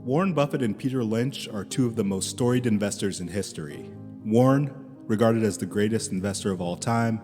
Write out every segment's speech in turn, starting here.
Warren Buffett and Peter Lynch are two of the most storied investors in history. Warren, regarded as the greatest investor of all time,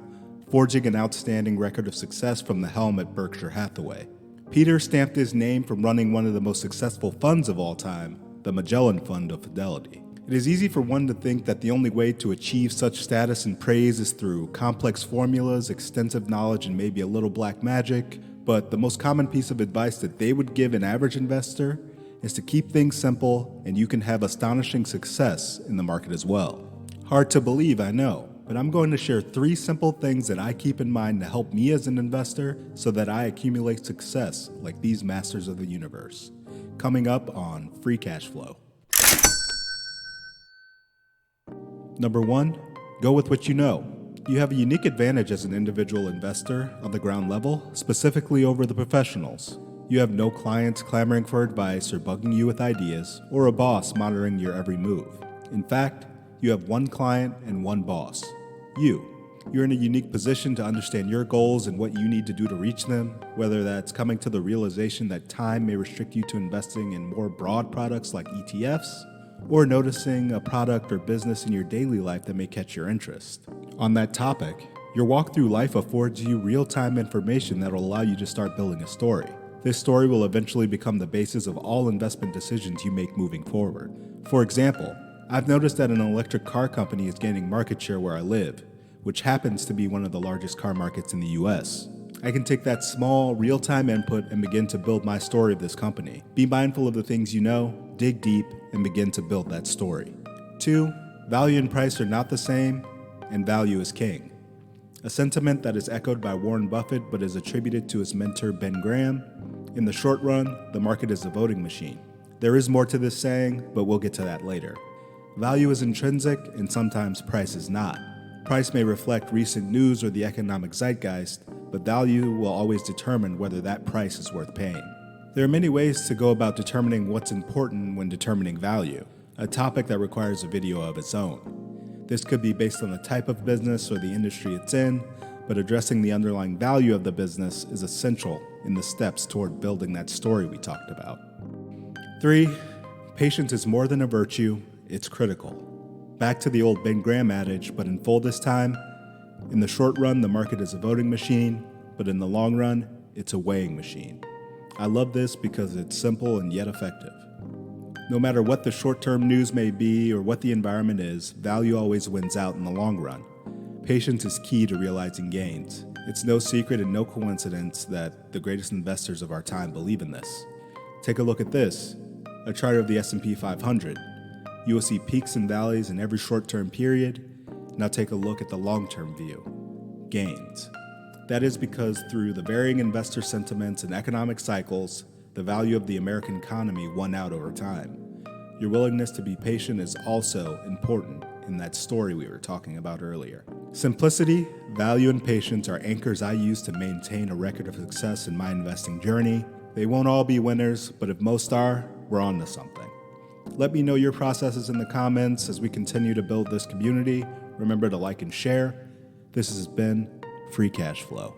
forging an outstanding record of success from the helm at Berkshire Hathaway. Peter stamped his name from running one of the most successful funds of all time, the Magellan Fund of Fidelity. It is easy for one to think that the only way to achieve such status and praise is through complex formulas, extensive knowledge, and maybe a little black magic, but the most common piece of advice that they would give an average investor is to keep things simple, and you can have astonishing success in the market as well. Hard to believe, I know, but I'm going to share 3 simple things that I keep in mind to help me as an investor so that I accumulate success like these masters of the universe. Coming up on Free Cash Flow. Number 1, go with what you know. You have a unique advantage as an individual investor on the ground level, specifically over the professionals. You have no clients clamoring for advice or bugging you with ideas, or a boss monitoring your every move. In fact, you have one client and one boss, you. You're in a unique position to understand your goals and what you need to do to reach them, whether that's coming to the realization that time may restrict you to investing in more broad products like ETFs, or noticing a product or business in your daily life that may catch your interest. On that topic, your walk through life affords you real-time information that will allow you to start building a story. This story will eventually become the basis of all investment decisions you make moving forward. For example, I've noticed that an electric car company is gaining market share where I live, which happens to be one of the largest car markets in the US. I can take that small, real-time input and begin to build my story of this company. Be mindful of the things you know, dig deep, and begin to build that story. 2, value and price are not the same, and value is king. A sentiment that is echoed by Warren Buffett but is attributed to his mentor Ben Graham. In the short run, the market is a voting machine. There is more to this saying, but we'll get to that later. Value is intrinsic, and sometimes price is not. Price may reflect recent news or the economic zeitgeist, but value will always determine whether that price is worth paying. There are many ways to go about determining what's important when determining value, a topic that requires a video of its own. This could be based on the type of business or the industry it's in, but addressing the underlying value of the business is essential in the steps toward building that story we talked about. 3, patience is more than a virtue, it's critical. Back to the old Ben Graham adage, but in full this time, in the short run, the market is a voting machine, but in the long run, it's a weighing machine. I love this because it's simple and yet effective. No matter what the short-term news may be or what the environment is, value always wins out in the long run. Patience is key to realizing gains. It's no secret and no coincidence that the greatest investors of our time believe in this. Take a look at this, a chart of the S&P 500. You will see peaks and valleys in every short-term period. Now take a look at the long-term view, gains. That is because through the varying investor sentiments and economic cycles, the value of the American economy won out over time. Your willingness to be patient is also important in that story we were talking about earlier. Simplicity, value, and patience are anchors I use to maintain a record of success in my investing journey. They won't all be winners, but if most are, we're on to something. Let me know your processes in the comments as we continue to build this community. Remember to like and share. This has been Free Cash Flow.